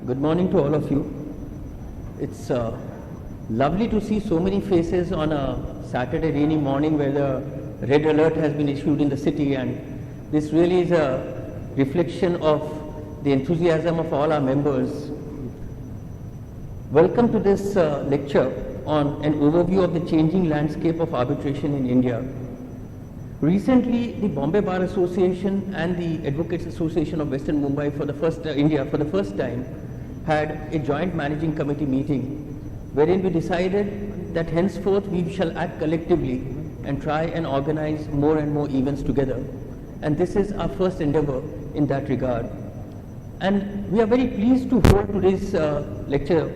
Good morning to all of you. It's lovely to see so many faces on a Saturday rainy morning where the red alert has been issued in the city, and this really is a reflection of the enthusiasm of all our members. Welcome to this lecture on an overview of the changing landscape of arbitration in India. Recently, the Bombay Bar Association and the Advocates Association of Western Mumbai for the first time had a joint managing committee meeting wherein we decided that henceforth we shall act collectively and try and organize more and more events together. And this is our first endeavor in that regard. And we are very pleased to hold today's lecture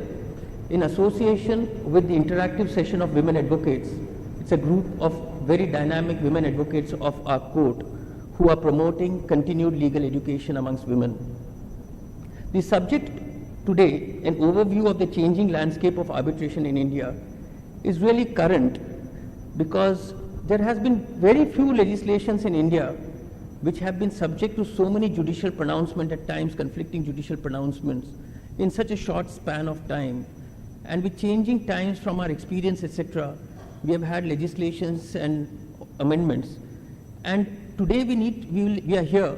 in association with the interactive session of women advocates. It's a group of very dynamic women advocates of our court who are promoting continued legal education amongst women. The subject today, an overview of the changing landscape of arbitration in India, is really current because there has been very few legislations in India which have been subject to so many judicial pronouncements, at times conflicting judicial pronouncements, in such a short span of time. And with changing times from our experience, etc., we have had legislations and amendments. And today we are here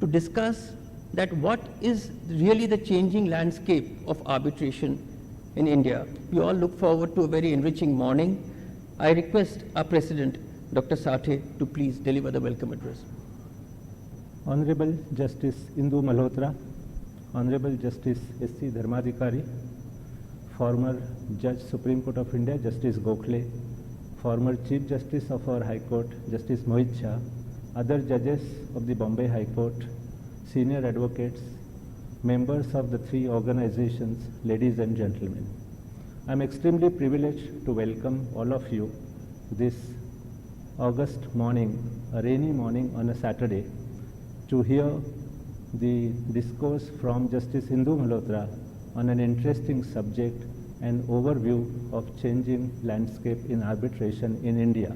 to discuss that what is really the changing landscape of arbitration in India. We all look forward to a very enriching morning. I request our President, Dr. Sathe, to please deliver the welcome address. Honorable Justice Indu Malhotra, Honorable Justice S.C. Dharmadhikari, former Judge Supreme Court of India, Justice Gokhale, former Chief Justice of our High Court, Justice Mohit Shah, other judges of the Bombay High Court, senior advocates, members of the three organizations, ladies and gentlemen. I am extremely privileged to welcome all of you this August morning, a rainy morning on a Saturday, to hear the discourse from Justice Indu Malhotra on an interesting subject, an overview of changing landscape in arbitration in India.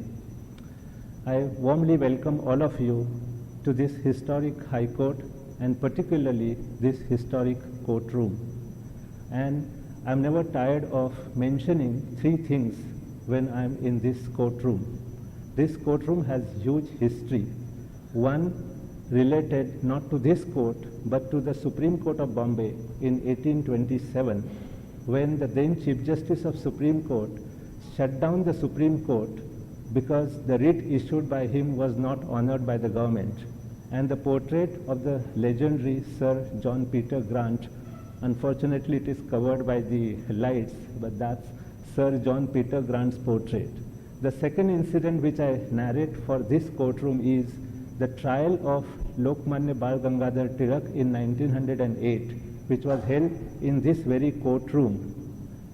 I warmly welcome all of you to this historic High Court and particularly this historic courtroom. And I'm never tired of mentioning three things when I'm in this courtroom. This courtroom has huge history. One, related not to this court but to the Supreme Court of Bombay in 1827, when the then Chief Justice of Supreme Court shut down the Supreme Court because the writ issued by him was not honored by the government. And the portrait of the legendary Sir John Peter Grant, unfortunately it is covered by the lights, but that's Sir John Peter Grant's portrait. The second incident which I narrate for this courtroom is the trial of Lokmanya Bal Gangadhar Tilak in 1908, which was held in this very courtroom,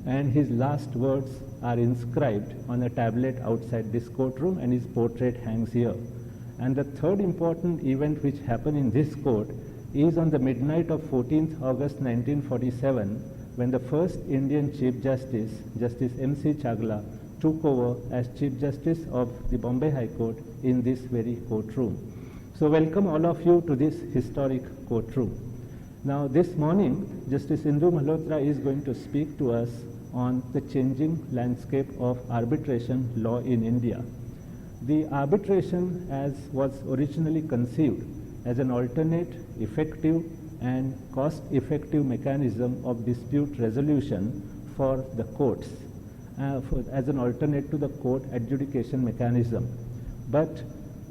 and his last words are inscribed on a tablet outside this courtroom, and his portrait hangs here. And the third important event which happened in this court is on the midnight of 14th August 1947, when the first Indian Chief Justice, Justice M.C. Chagla, took over as Chief Justice of the Bombay High Court in this very courtroom. So welcome all of you to this historic courtroom. Now this morning, Justice Indu Malhotra is going to speak to us on the changing landscape of arbitration law in India. The arbitration, as was originally conceived as an alternate, effective and cost-effective mechanism of dispute resolution for the courts, as an alternate to the court adjudication mechanism. But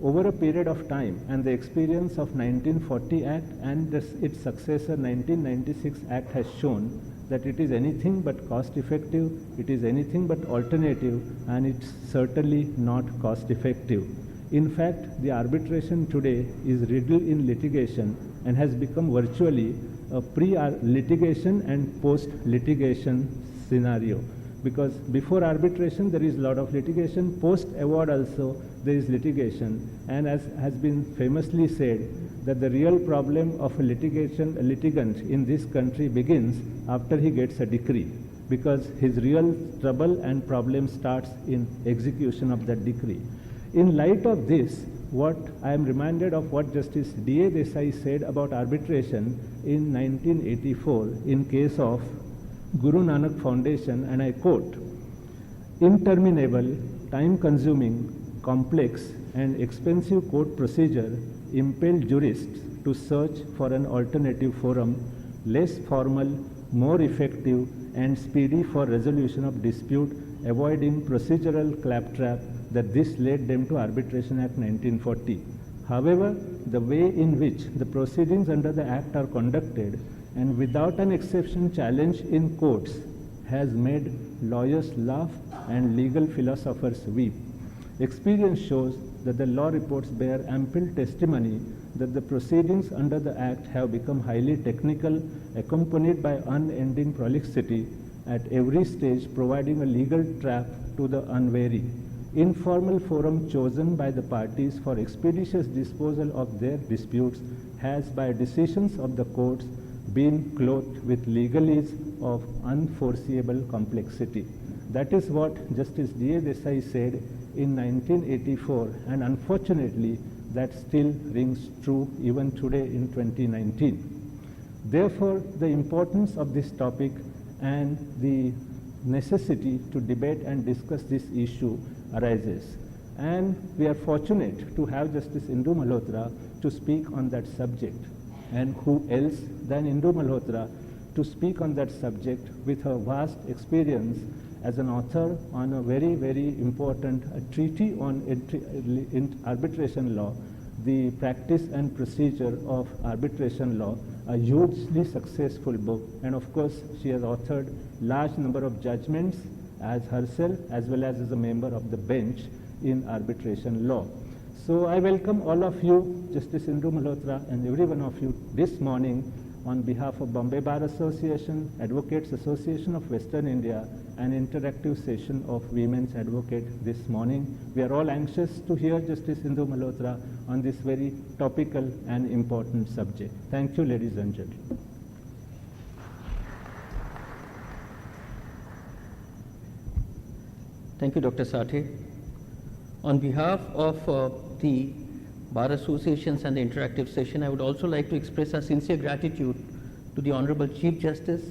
over a period of time and the experience of 1940 Act and its successor 1996 Act has shown that it is anything but cost effective, it is anything but alternative, and it's certainly not cost effective. In fact, the arbitration today is riddled in litigation and has become virtually a pre-litigation and post-litigation scenario. Because before arbitration there is a lot of litigation, post-award also there is litigation, and as has been famously said, that the real problem of a litigant in this country begins after he gets a decree, because his real trouble and problem starts in execution of that decree. In light of this, what I am reminded of what Justice D.A. Desai said about arbitration in 1984 in case of Guru Nanak Foundation, and I quote, "Interminable, time-consuming, complex and expensive court procedure impelled jurists to search for an alternative forum, less formal, more effective and speedy for resolution of dispute, avoiding procedural claptrap that this led them to Arbitration Act 1940. However, the way in which the proceedings under the Act are conducted and without an exception challenged in courts has made lawyers laugh and legal philosophers weep. Experience shows that the law reports bear ample testimony that the proceedings under the Act have become highly technical, accompanied by unending prolixity at every stage, providing a legal trap to the unwary. Informal forum chosen by the parties for expeditious disposal of their disputes has, by decisions of the courts, been clothed with legalese of unforeseeable complexity." That is what Justice D.A. Desai said in 1984, and unfortunately that still rings true even today in 2019. Therefore, the importance of this topic and the necessity to debate and discuss this issue arises. And we are fortunate to have Justice Indu Malhotra to speak on that subject. And who else than Indu Malhotra to speak on that subject with her vast experience as an author on a very, very important treaty on arbitration law, the practice and procedure of arbitration law, a hugely successful book. And of course, she has authored large number of judgments as herself as well as a member of the bench in arbitration law. So I welcome all of you, Justice Indu Malhotra, and every one of you this morning on behalf of Bombay Bar Association, Advocates Association of Western India, an interactive session of Women's Advocate this morning. We are all anxious to hear Justice Indu Malhotra on this very topical and important subject. Thank you, ladies and gentlemen. Thank you, Dr. Sathe. On behalf of the Bar Associations and the interactive session, I would also like to express our sincere gratitude to the Honorable Chief Justice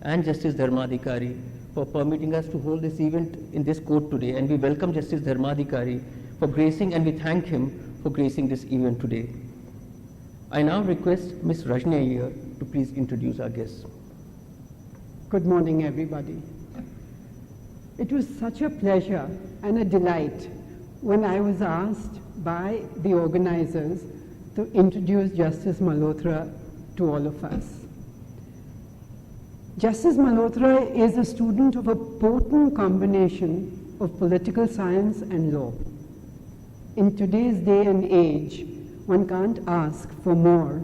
and Justice Dharmadhikari for permitting us to hold this event in this court today. And we welcome Justice Dharmadhikari for gracing, and we thank him for gracing this event today. I now request Ms. Rajni Iyer to please introduce our guests. Good morning, everybody. It was such a pleasure and a delight when I was asked by the organizers to introduce Justice Malhotra to all of us. Justice Malhotra is a student of a potent combination of political science and law. In today's day and age, one can't ask for more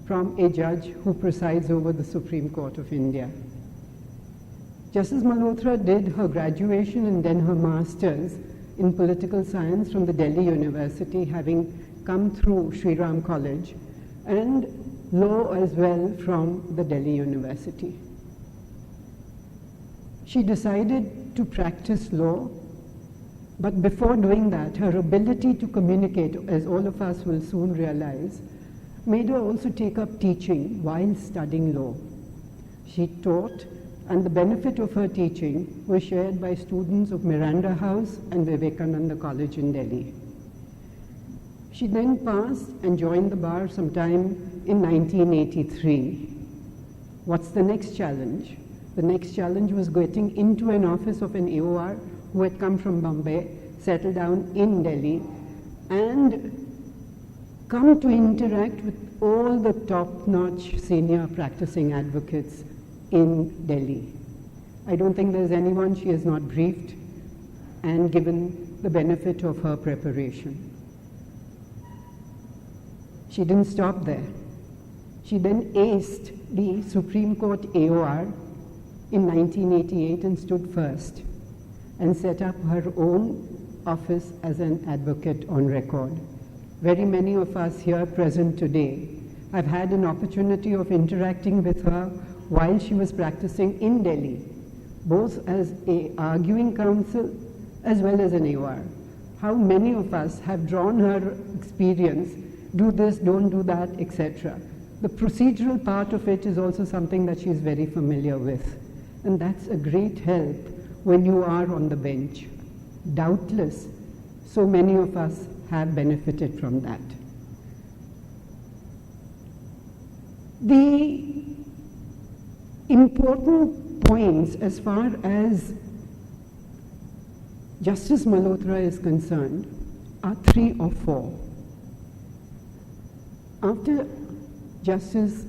from a judge who presides over the Supreme Court of India. Justice Malhotra did her graduation and then her master's in political science from the Delhi University, having come through Sri Ram College, and law as well from the Delhi University. She decided to practice law, but before doing that, her ability to communicate, as all of us will soon realize, made her also take up teaching while studying law. She taught, and the benefit of her teaching was shared by students of Miranda House and Vivekananda College in Delhi. She then passed and joined the bar sometime in 1983. What's the next challenge? The next challenge was getting into an office of an AOR who had come from Bombay, settled down in Delhi, and come to interact with all the top-notch senior practicing advocates in Delhi. I don't think there's anyone she has not briefed and given the benefit of her preparation. She didn't stop there. She then aced the Supreme Court AOR in 1988 and stood first and set up her own office as an advocate on record. Very many of us here present today have had an opportunity of interacting with her while she was practicing in Delhi, both as an arguing counsel as well as an AOR. how many of us have drawn her experience, do this, don't do that, etc. The procedural part of it is also something that she is very familiar with. And that's a great help when you are on the bench. Doubtless, so many of us have benefited from that. The important points as far as Justice Malhotra is concerned are 3 or 4. After Justice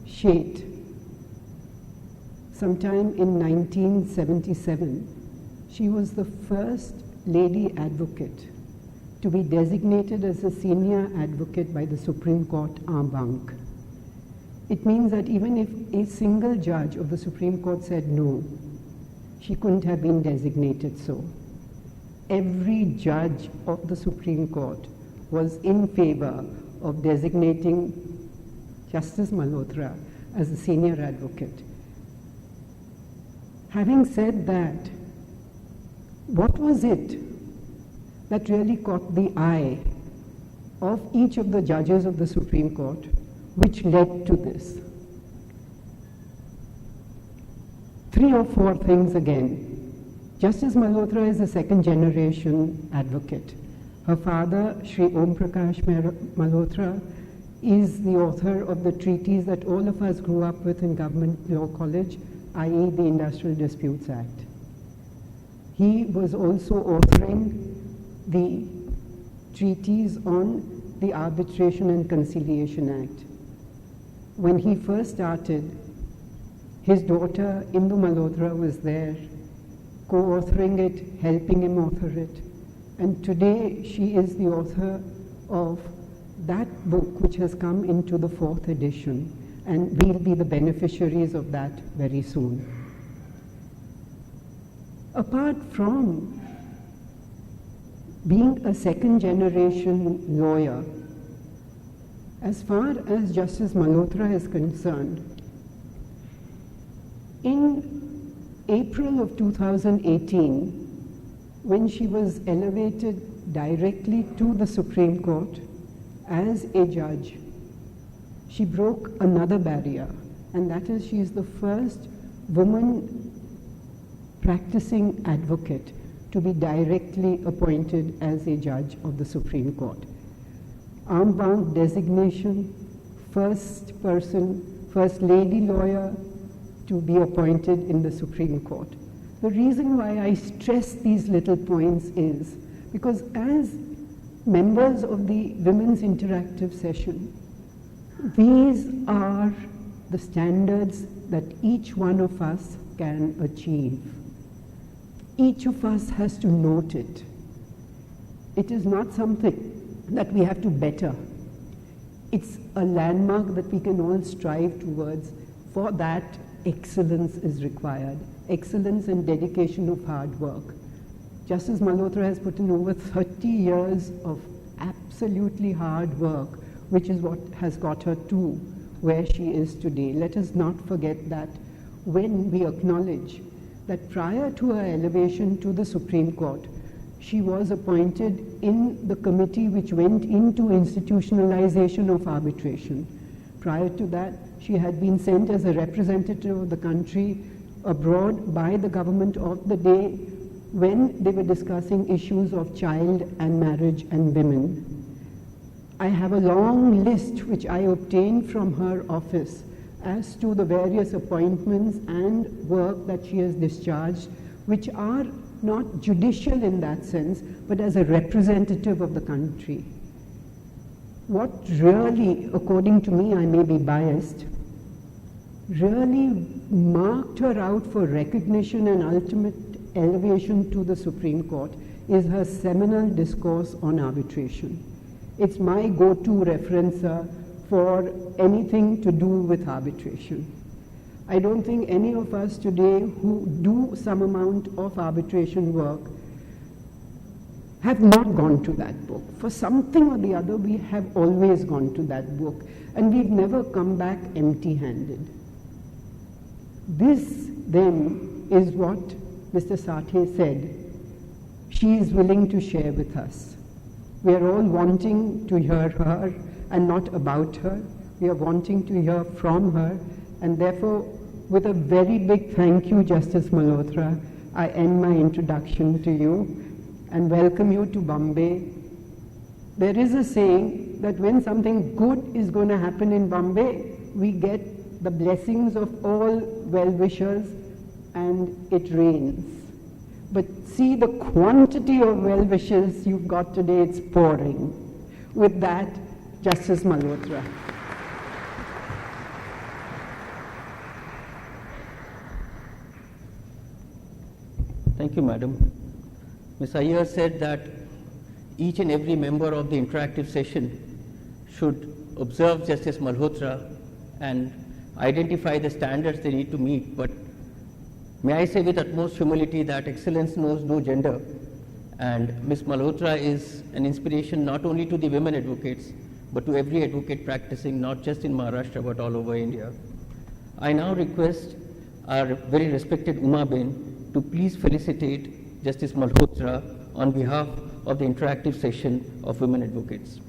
Sheth, sometime in 1977, she was the first lady advocate to be designated as a senior advocate by the Supreme Court en banc. It means that even if a single judge of the Supreme Court said no, she couldn't have been designated so. Every judge of the Supreme Court was in favor of designating Justice Malhotra as a senior advocate. Having said that, what was it that really caught the eye of each of the judges of the Supreme Court which led to this? 3 or 4 things again. Justice Malhotra is a second-generation advocate. Her father, Sri Om Prakash Malhotra, is the author of the treatise that all of us grew up with in Government Law College, i.e. the Industrial Disputes Act. He was also authoring the treatise on the Arbitration and Conciliation Act. When he first started, his daughter Indu Malhotra was there, co-authoring it, helping him author it. And today she is the author of that book which has come into the 4th edition, and we'll be the beneficiaries of that very soon. Apart from being a second-generation lawyer, as far as Justice Malhotra is concerned, in April of 2018, when she was elevated directly to the Supreme Court as a judge, she broke another barrier, and that is she is the first woman practicing advocate to be directly appointed as a judge of the Supreme Court. En banc designation, first lady lawyer to be appointed in the Supreme Court. The reason why I stress these little points is because as members of the Women's Interactive Session, these are the standards that each one of us can achieve. Each of us has to note it. It is not something that we have to better. It's a landmark that we can all strive towards. For that, excellence is required. Excellence and dedication of hard work. Justice Malhotra has put in over 30 years of absolutely hard work, which is what has got her to where she is today. Let us not forget that when we acknowledge that prior to her elevation to the Supreme Court, she was appointed in the committee which went into institutionalization of arbitration. Prior to that, she had been sent as a representative of the country abroad by the government of the day when they were discussing issues of child and marriage and women. I have a long list which I obtained from her office as to the various appointments and work that she has discharged, which are not judicial in that sense, but as a representative of the country. What really, according to me, I may be biased, really marked her out for recognition and ultimate elevation to the Supreme Court is her seminal discourse on arbitration. It's my go-to referencer for anything to do with arbitration. I don't think any of us today who do some amount of arbitration work have not gone to that book. For something or the other, we have always gone to that book, and we've never come back empty-handed. This, then, is what Mr. Sathe said. she is willing to share with us. We are all wanting to hear her and not about her. We are wanting to hear from her, and therefore, with a very big thank you, Justice Malhotra, I end my introduction to you and welcome you to Bombay. There is a saying that when something good is going to happen in Bombay, we get the blessings of all well-wishers and it rains. But see the quantity of well-wishes you've got today, it's pouring. With that, Justice Malhotra. Thank you, Madam. Ms. Iyer said that each and every member of the interactive session should observe Justice Malhotra and identify the standards they need to meet. But may I say with utmost humility that excellence knows no gender, and Ms. Malhotra is an inspiration not only to the women advocates, but to every advocate practicing not just in Maharashtra but all over India. I now request our very respected Uma Ben to please felicitate Justice Malhotra on behalf of the interactive session of women advocates.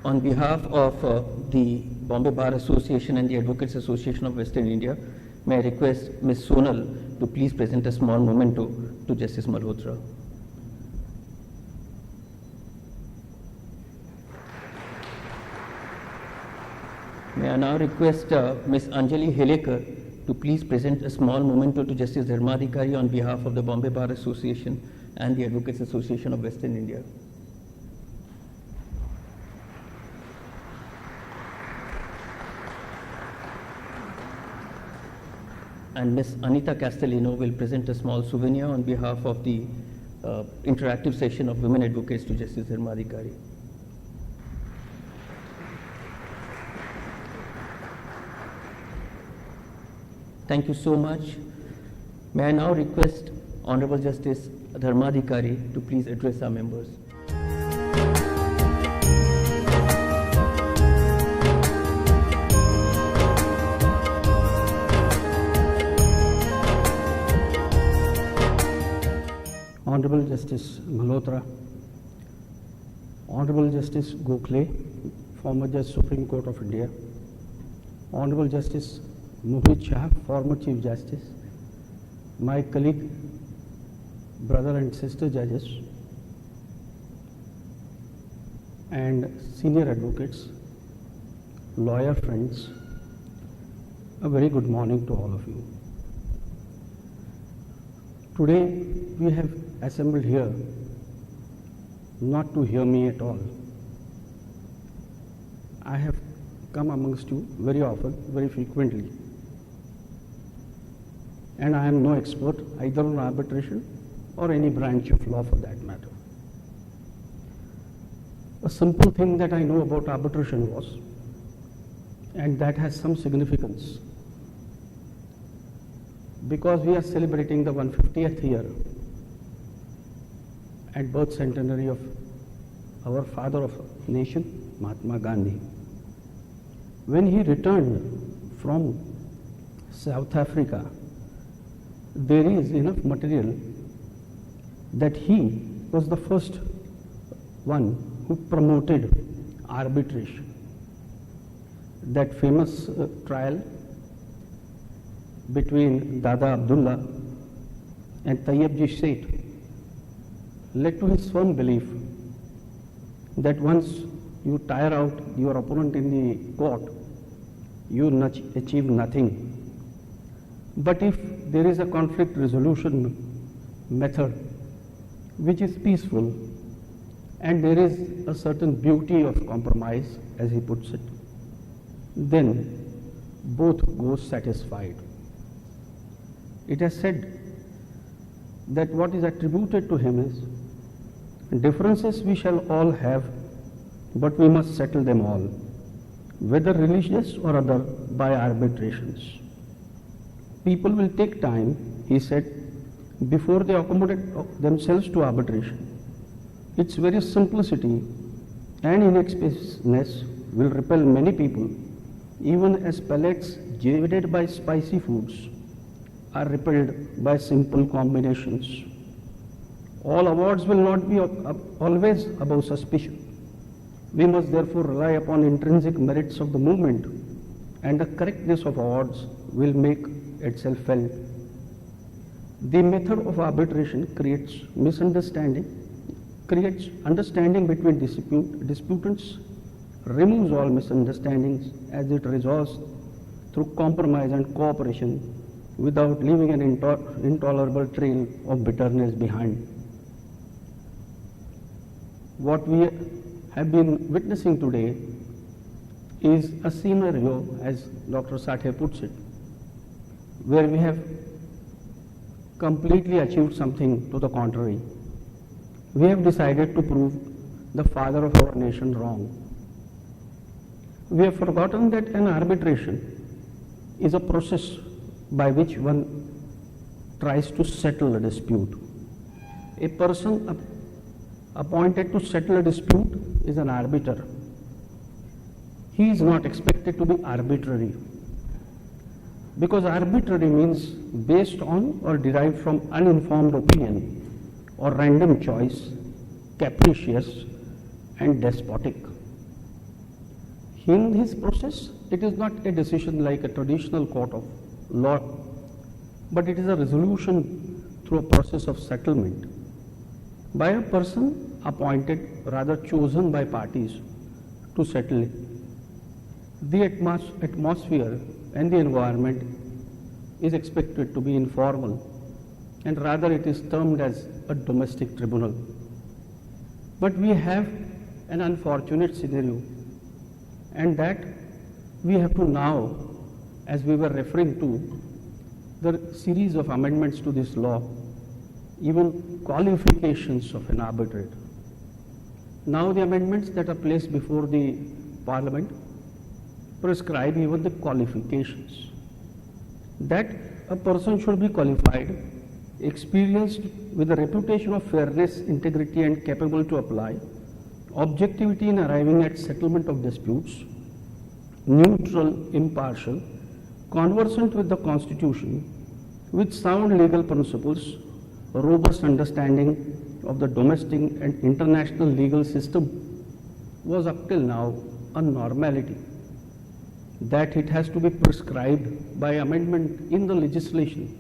On behalf of the Bombay Bar Association and the Advocates Association of Western India, may I request Ms. Sonal to please present a small memento to Justice Malhotra. May I now request Ms. Anjali Helekar to please present a small memento to Justice Dharmadhikari on behalf of the Bombay Bar Association and the Advocates Association of Western India. And Ms. Anita Castellino will present a small souvenir on behalf of the interactive session of women advocates to Justice Dharmadhikari. Thank you so much. May I now request Honorable Justice Dharmadhikari to please address our members. Honorable Justice Malhotra, Honorable Justice Gokhale, former Judge Supreme Court of India, Honorable Justice Mohit Shah, former Chief Justice, my colleague, brother and sister judges, and senior advocates, lawyer friends, a very good morning to all of you. Today we have assembled here not to hear me at all. I have come amongst you very often, very frequently, and I am no expert either on arbitration or any branch of law for that matter. A simple thing that I know about arbitration was, and that has some significance, because we are celebrating the 150th year and birth centenary of our father of nation, Mahatma Gandhi. When he returned from South Africa, there is enough material that he was the first one who promoted arbitration. That famous trial between Dada Abdullah and Tayyibji Seth led to his firm belief that once you tire out your opponent in the court, you achieve nothing. But if there is a conflict resolution method which is peaceful and there is a certain beauty of compromise, as he puts it, then both go satisfied. it has said that what is attributed to him is, differences we shall all have, but we must settle them all, whether religious or other, by arbitrations. People will take time, he said, before they accommodate themselves to arbitration. Its very simplicity and inexpensiveness will repel many people, even as palates jaded by spicy foods are repelled by simple combinations. All awards will not be always above suspicion. We must therefore rely upon intrinsic merits of the movement, and the correctness of awards will make itself felt. The method of arbitration creates misunderstanding, creates understanding between disputants, removes all misunderstandings as it resolves through compromise and cooperation without leaving an intolerable trail of bitterness behind. What we have been witnessing today is a scenario, as Dr. Sathe puts it, where we have completely achieved something to the contrary. We have decided to prove the father of our nation wrong. We have forgotten that an arbitration is a process by which one tries to settle a dispute. A person appointed to settle a dispute is an arbiter. He is not expected to be arbitrary, because arbitrary means based on or derived from uninformed opinion or random choice, capricious and despotic. In this process, it is not a decision like a traditional court of law, but it is a resolution through a process of settlement by a person appointed, rather chosen by parties to settle it. The atmosphere and the environment is expected to be informal, and rather it is termed as a domestic tribunal. But we have an unfortunate scenario, and that we have to now, as we were referring to the series of amendments to this law, even qualifications of an arbitrator. Now the amendments that are placed before the Parliament prescribe even the qualifications. That a person should be qualified, experienced, with a reputation of fairness, integrity and capable to apply, objectivity in arriving at settlement of disputes, neutral, impartial, conversant with the Constitution, with sound legal principles, robust understanding of the domestic and international legal system, was up till now a normality. That it has to be prescribed by amendment in the legislation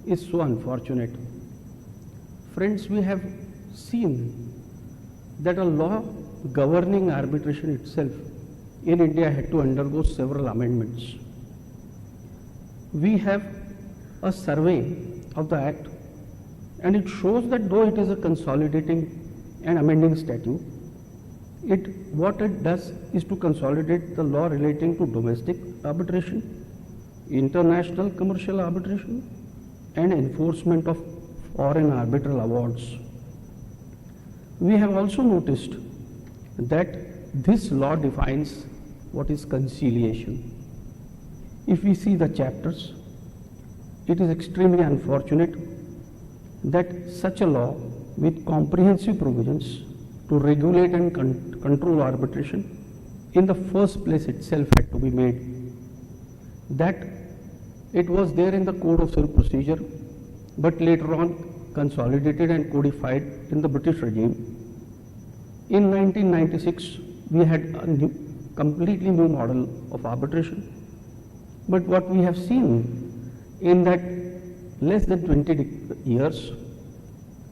is so unfortunate. Friends, we have seen that a law governing arbitration itself in India had to undergo several amendments. We have a survey of the Act, and it shows that though it is a consolidating and amending statute, what it does is to consolidate the law relating to domestic arbitration, international commercial arbitration, and enforcement of foreign arbitral awards. We have also noticed that this law defines what is conciliation. If we see the chapters, it is extremely unfortunate that such a law with comprehensive provisions to regulate and control arbitration in the first place itself had to be made. That it was there in the Code of Civil Procedure, but later on consolidated and codified in the British regime. In 1996, we had a completely new model of arbitration. But what we have seen in that less than 20 years,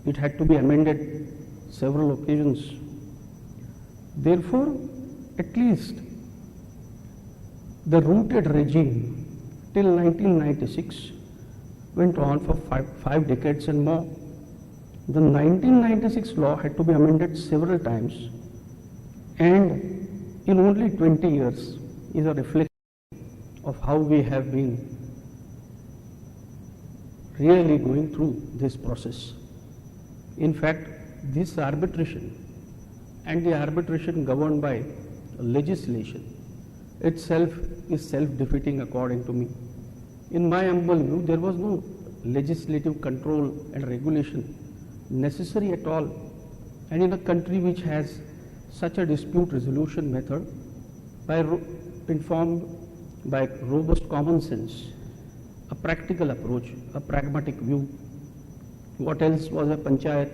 it had to be amended several occasions. Therefore, at least the rooted regime till 1996 went on for five decades and more. The 1996 law had to be amended several times, and in only 20 years is a reflection of how we have been really going through this process. In fact, this arbitration and the arbitration governed by legislation itself is self-defeating according to me. In my humble view, there was no legislative control and regulation necessary at all. And in a country which has such a dispute resolution method, informed by robust common sense, a practical approach, a pragmatic view, what else was a panchayat?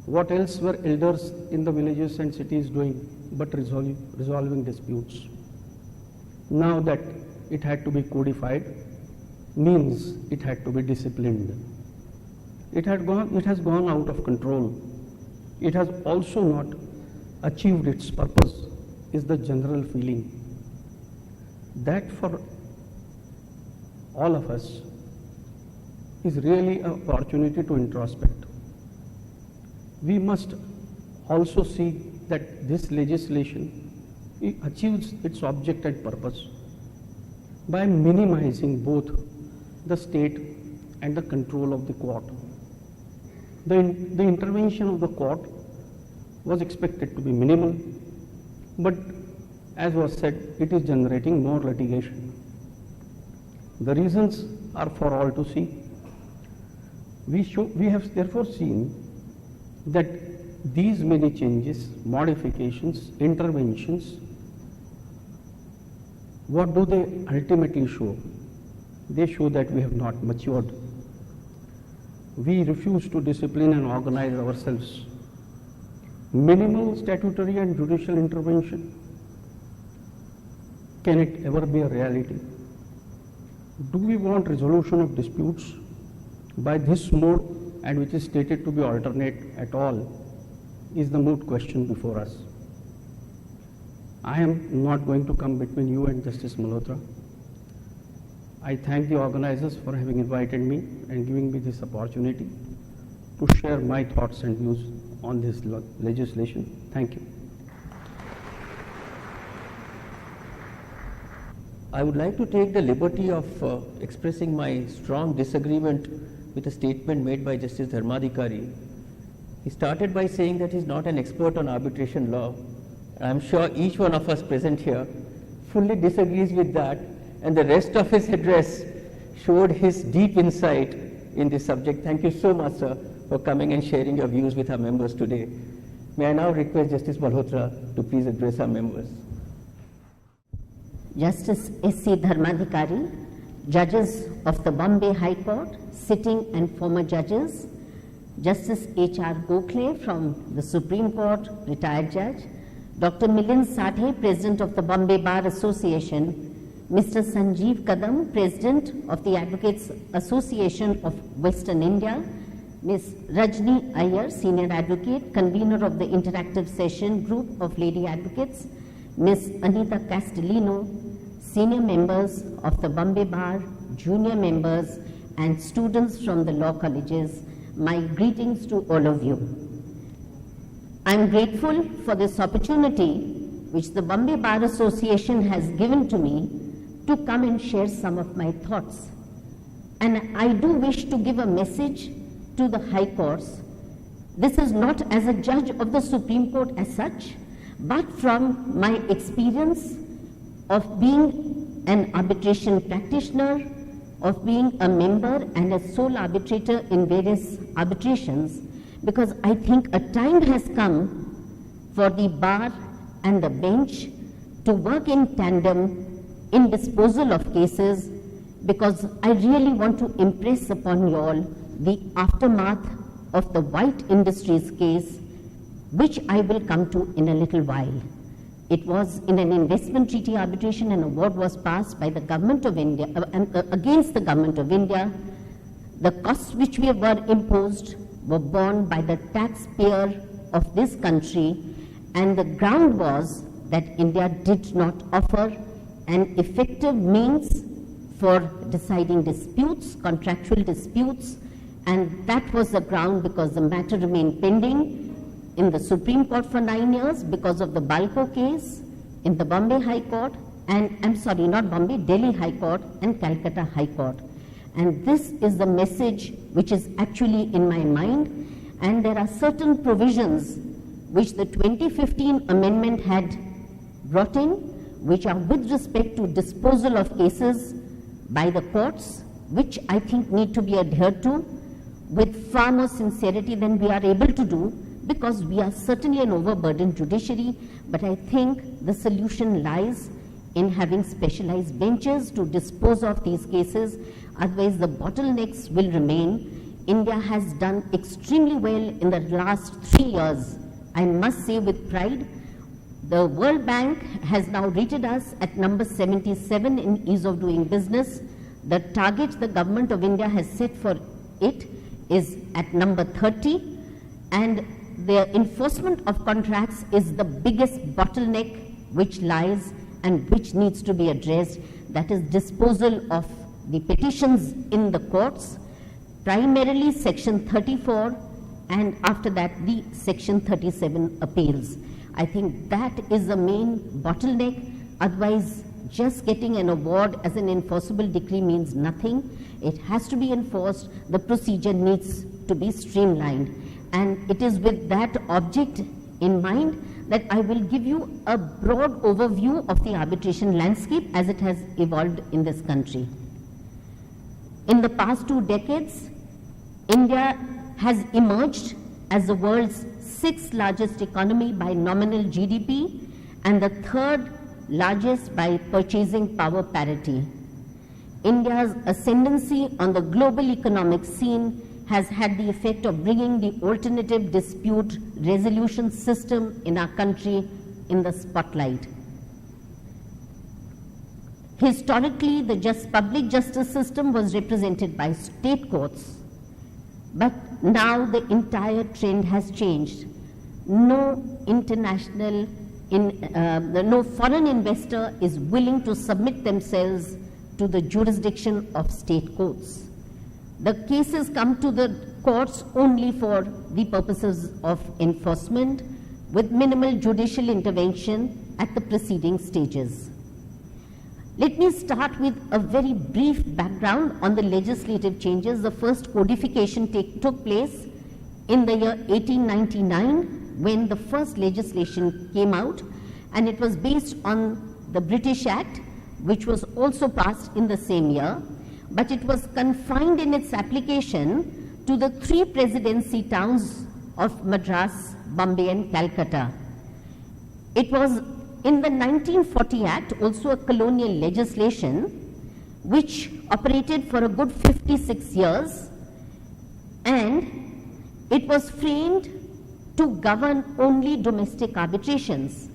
What else were elders in the villages and cities doing but resolving disputes? Now that it had to be codified, means it had to be disciplined. It has gone out of control. It has also not achieved its purpose, is the general feeling. That for all of us is really an opportunity to introspect. We must also see that this legislation achieves its object and purpose by minimizing both the state and the control of the court. The intervention of the court was expected to be minimal, but as was said, it is generating more litigation. The reasons are for all to see. We have therefore seen that these many changes, modifications, interventions, what do they ultimately show? They show that we have not matured. We refuse to discipline and organize ourselves. Minimal statutory and judicial intervention, can it ever be a reality? Do we want resolution of disputes by this mode, and which is stated to be alternate at all, is the moot question before us. I am not going to come between you and Justice Malhotra. I thank the organizers for having invited me and giving me this opportunity to share my thoughts and views on this legislation. Thank you. I would like to take the liberty of expressing my strong disagreement with a statement made by Justice Dharmadhikari. He started by saying that he is not an expert on arbitration law. I'm sure each one of us present here fully disagrees with that, and the rest of his address showed his deep insight in this subject. Thank you so much, sir, for coming and sharing your views with our members today. May I now request Justice Malhotra to please address our members. Justice S.C. Dharmadhikari, judges of the Bombay High Court, sitting and former judges, Justice H.R. Gokhale from the Supreme Court, retired judge, Dr. Milind Sathe, President of the Bombay Bar Association, Mr. Sanjeev Kadam, President of the Advocates Association of Western India, Ms. Rajni Iyer, Senior Advocate, Convener of the Interactive Session Group of Lady Advocates, Ms. Anita Castellino, Senior members of the Bombay Bar, junior members, and students from the law colleges, my greetings to all of you. I am grateful for this opportunity which the Bombay Bar Association has given to me to come and share some of my thoughts. And I do wish to give a message to the High Courts. This is not as a judge of the Supreme Court as such, but from my experience of being an arbitration practitioner, of being a member and a sole arbitrator in various arbitrations, because I think a time has come for the bar and the bench to work in tandem in disposal of cases, because I really want to impress upon you all the aftermath of the White Industries case, which I will come to in a little while. It was in an investment treaty arbitration. An award was passed by the Government of India, against the Government of India. The costs which were imposed were borne by the taxpayer of this country, and the ground was that India did not offer an effective means for deciding disputes, contractual disputes, and that was the ground because the matter remained pending in the Supreme Court for 9 years because of the Balco case, in the Bombay High Court, and I'm sorry, not Bombay, Delhi High Court and Calcutta High Court. And this is the message which is actually in my mind. And there are certain provisions which the 2015 amendment had brought in, which are with respect to disposal of cases by the courts, which I think need to be adhered to with far more sincerity than we are able to do, because we are certainly an overburdened judiciary. But I think the solution lies in having specialized benches to dispose of these cases. Otherwise, the bottlenecks will remain. India has done extremely well in the last 3 years, I must say with pride. The World Bank has now rated us at number 77 in ease of doing business. The target the government of India has set for it is at number 30, and the enforcement of contracts is the biggest bottleneck which lies and which needs to be addressed. That is disposal of the petitions in the courts, primarily section 34, and after that the section 37 appeals. I think that is the main bottleneck. Otherwise, just getting an award as an enforceable decree means nothing. It has to be enforced. The procedure needs to be streamlined. And it is with that object in mind that I will give you a broad overview of the arbitration landscape as it has evolved in this country. In the past 2 decades, India has emerged as the world's 6th largest economy by nominal GDP and the 3rd largest by purchasing power parity. India's ascendancy on the global economic scene has had the effect of bringing the alternative dispute resolution system in our country in the spotlight. Historically, the public justice system was represented by state courts, but now the entire trend has changed. No foreign investor is willing to submit themselves to the jurisdiction of state courts. The cases come to the courts only for the purposes of enforcement, with minimal judicial intervention at the preceding stages. Let me start with a very brief background on the legislative changes. The first codification took place in the year 1899, when the first legislation came out, and it was based on the British Act, which was also passed in the same year, but it was confined in its application to the 3 presidency towns of Madras, Bombay and Calcutta. It was in the 1940 Act, also a colonial legislation, which operated for a good 56 years, and it was framed to govern only domestic arbitrations.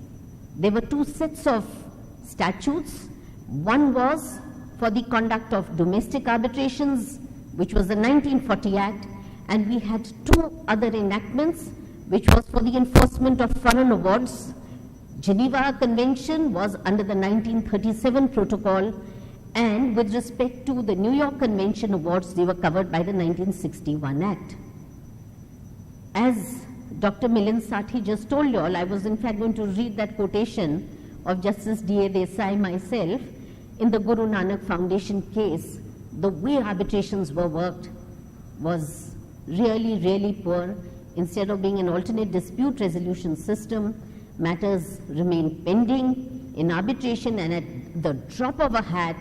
There were 2 sets of statutes. One was for the conduct of domestic arbitrations, which was the 1940 Act, and we had 2 other enactments, which was for the enforcement of foreign awards. Geneva Convention was under the 1937 Protocol, and with respect to the New York Convention awards, they were covered by the 1961 Act. As Dr. Milind Sathi just told you all, I was in fact going to read that quotation of Justice D.A. Desai myself. In the Guru Nanak Foundation case, the way arbitrations were worked was really, really poor. Instead of being an alternate dispute resolution system, matters remained pending in arbitration, and at the drop of a hat,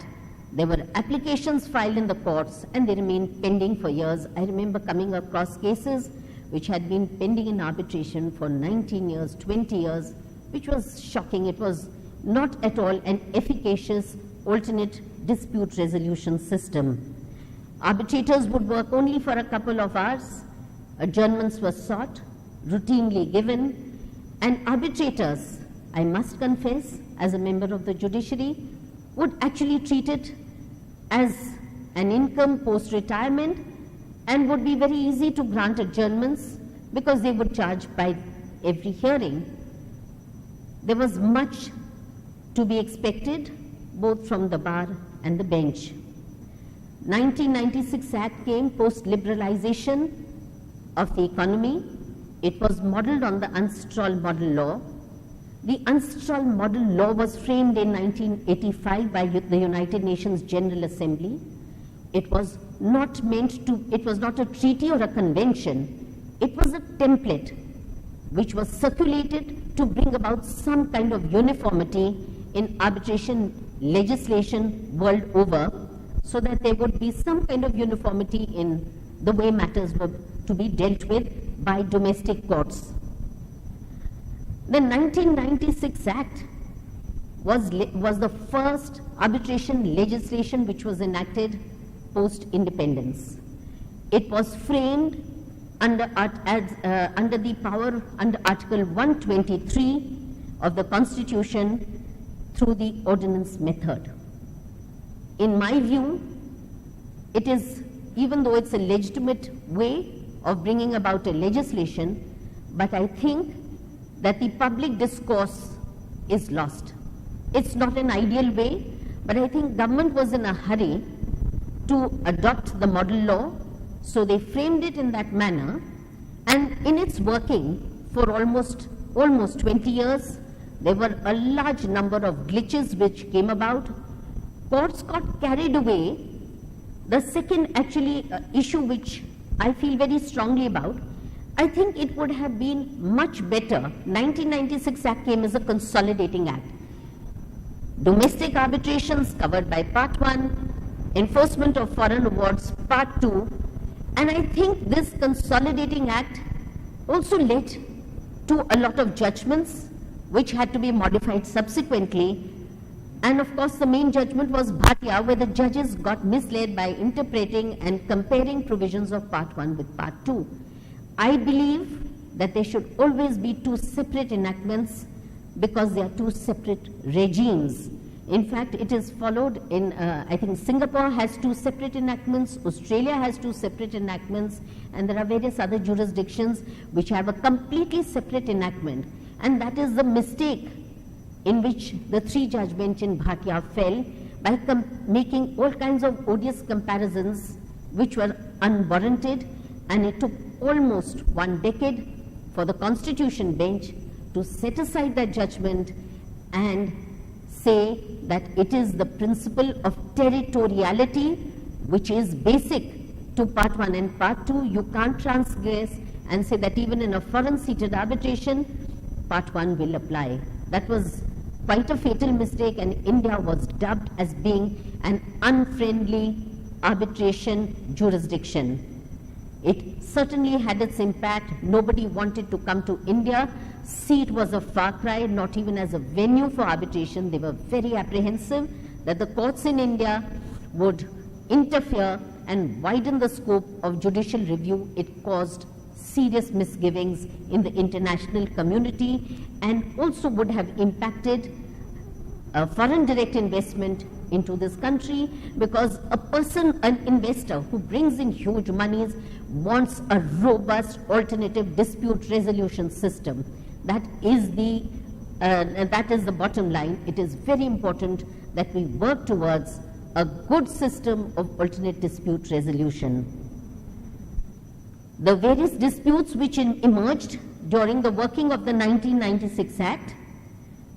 there were applications filed in the courts and they remained pending for years. I remember coming across cases which had been pending in arbitration for 19 years, 20 years, which was shocking. It was not at all an efficacious alternate dispute resolution system. Arbitrators would work only for a couple of hours. Adjournments were sought, routinely given, and arbitrators, I must confess, as a member of the judiciary, would actually treat it as an income post-retirement and would be very easy to grant adjournments because they would charge by every hearing. There was much to be expected both from the bar and the bench. 1996 Act came post-liberalization of the economy. It was modeled on the Unstral Model Law. The Unstral Model Law was framed in 1985 by the United Nations General Assembly. It was not a treaty or a convention. It was a template which was circulated to bring about some kind of uniformity in arbitration legislation world over, so that there would be some kind of uniformity in the way matters were to be dealt with by domestic courts. The 1996 Act was the first arbitration legislation which was enacted post-independence. It was framed under the power under Article 123 of the Constitution through the ordinance method. In my view, it is, even though it's a legitimate way of bringing about a legislation, but I think that the public discourse is lost. It's not an ideal way, but I think government was in a hurry to adopt the model law, so they framed it in that manner, and in its working for almost 20 years, there were a large number of glitches which came about. Courts got carried away. The second issue which I feel very strongly about, I think it would have been much better. 1996 Act came as a consolidating act. Domestic arbitrations covered by Part 1, enforcement of foreign awards Part 2, and I think this consolidating act also led to a lot of judgments which had to be modified subsequently. And of course the main judgment was Bhatia, where the judges got misled by interpreting and comparing provisions of Part 1 with Part 2. I believe that there should always be two separate enactments, because they are two separate regimes. In fact, it is followed in, I think Singapore has two separate enactments, Australia has two separate enactments, and there are various other jurisdictions which have a completely separate enactment. And that is the mistake in which the three-judge bench in Bhatia fell, by making all kinds of odious comparisons which were unwarranted, and it took almost 1 decade for the Constitution bench to set aside that judgment and say that it is the principle of territoriality which is basic to Part 1 and Part 2. You can't transgress and say that even in a foreign-seated arbitration, Part 1 will apply. That was quite a fatal mistake, and India was dubbed as being an unfriendly arbitration jurisdiction. It certainly had its impact. Nobody wanted to come to India. See, it was a far cry, not even as a venue for arbitration. They were very apprehensive that the courts in India would interfere and widen the scope of judicial review. It caused serious misgivings in the international community, and also would have impacted foreign direct investment into this country, because an investor who brings in huge monies wants a robust alternative dispute resolution system. That is the bottom line. It is very important that we work towards a good system of alternate dispute resolution. The various disputes which emerged during the working of the 1996 Act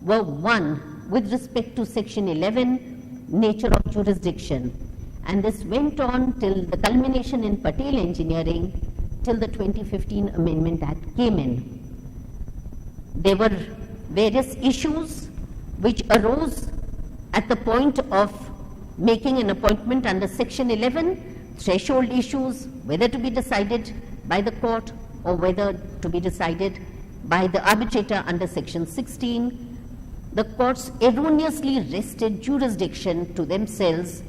were: one, with respect to Section 11, nature of jurisdiction, and this went on till the culmination in Patel Engineering, till the 2015 Amendment Act came in. There were various issues which arose at the point of making an appointment under Section 11, threshold issues, whether to be decided by the court or whether to be decided by the arbitrator under Section 16. The courts erroneously wrested jurisdiction to themselves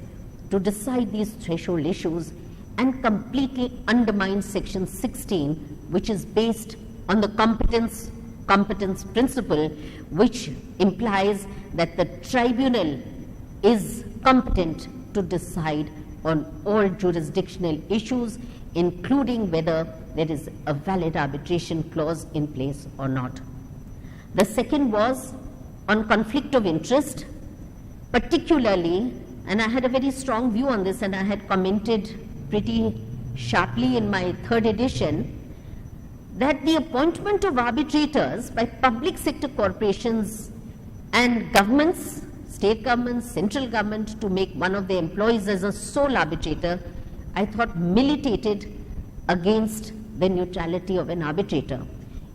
to decide these threshold issues, and completely undermined Section 16, which is based on the competence principle, which implies that the tribunal is competent to decide on all jurisdictional issues, including whether there is a valid arbitration clause in place or not. The second was on conflict of interest, particularly, and I had a very strong view on this, and I had commented pretty sharply in my third edition, that the appointment of arbitrators by public sector corporations and governments state government, central government to make one of their employees as a sole arbitrator, I thought militated against the neutrality of an arbitrator.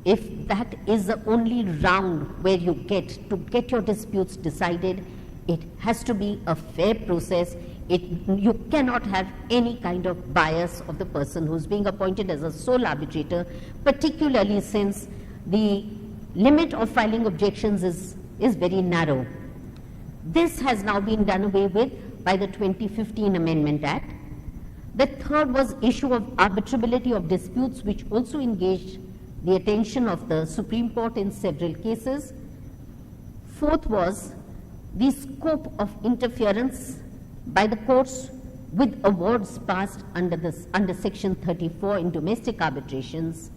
If that is the only round where you get your disputes decided, it has to be a fair process. You cannot have any kind of bias of the person who's being appointed as a sole arbitrator, particularly since the limit of filing objections is very narrow. This has now been done away with by the 2015 Amendment Act. The third was issue of arbitrability of disputes, which also engaged the attention of the Supreme Court in several cases. Fourth was the scope of interference by the courts with awards passed under Section 34 in domestic arbitrations,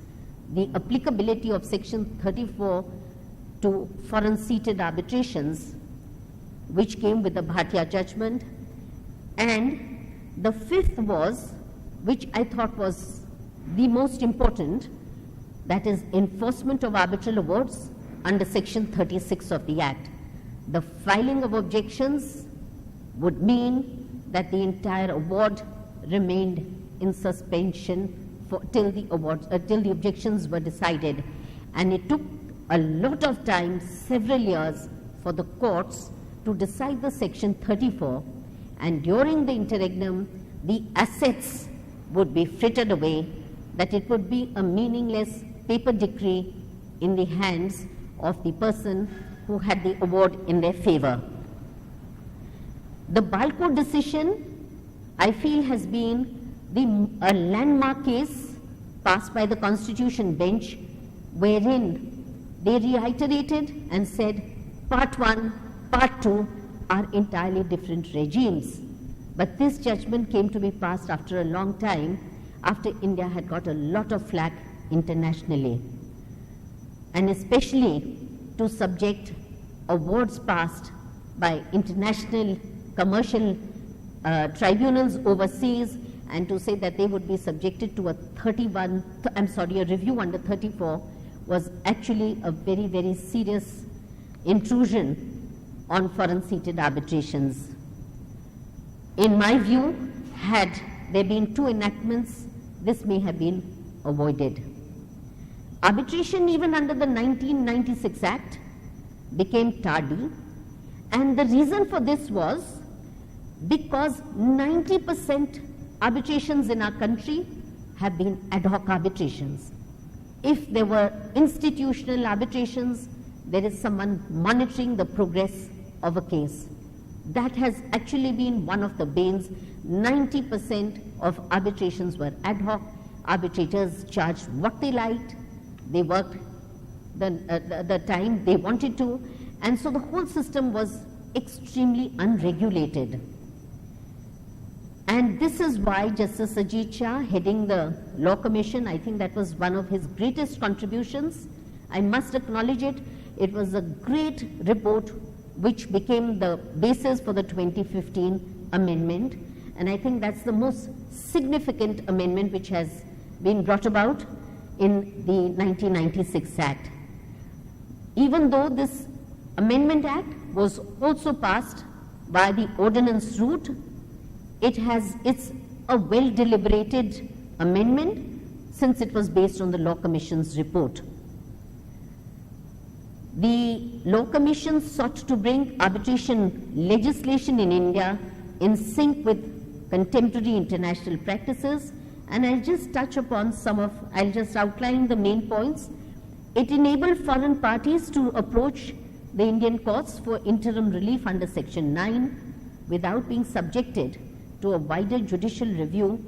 the applicability of Section 34 to foreign seated arbitrations, which came with the Bhatia judgment. And the fifth was, which I thought was the most important, that is enforcement of arbitral awards under Section 36 of the Act. The filing of objections would mean that the entire award remained in suspension till the objections were decided, and it took a lot of time, several years, for the courts to decide the Section 34, and during the interregnum, the assets would be frittered away, that it would be a meaningless paper decree in the hands of the person who had the award in their favor. The Balco decision, I feel, has been a landmark case passed by the Constitution Bench, wherein they reiterated and said Part 1, Part 2 are entirely different regimes. But this judgment came to be passed after a long time, after India had got a lot of flack internationally, and especially to subject awards passed by international commercial tribunals overseas, and to say that they would be subjected to a review under 34 was actually a very, very serious intrusion on foreign seated arbitrations. In my view, had there been two enactments, this may have been avoided. Arbitration, even under the 1996 Act, became tardy, and the reason for this was because 90% arbitrations in our country have been ad hoc arbitrations. If there were institutional arbitrations, there is someone monitoring the progress of a case. That has actually been one of the banes. 90% of arbitrations were ad hoc. Arbitrators charged what they liked. They worked the time they wanted to. And so the whole system was extremely unregulated. And this is why Justice Ajit Shah, heading the Law Commission, I think that was one of his greatest contributions. I must acknowledge it. It was a great report which became the basis for the 2015 amendment. And I think that's the most significant amendment which has been brought about in the 1996 Act. Even though this Amendment Act was also passed by the ordinance route, it's a well-deliberated amendment since it was based on the Law Commission's report. The Law Commission sought to bring arbitration legislation in India in sync with contemporary international practices, and I'll just touch upon I'll just outline the main points. It enabled foreign parties to approach the Indian courts for interim relief under Section 9 without being subjected to a wider judicial review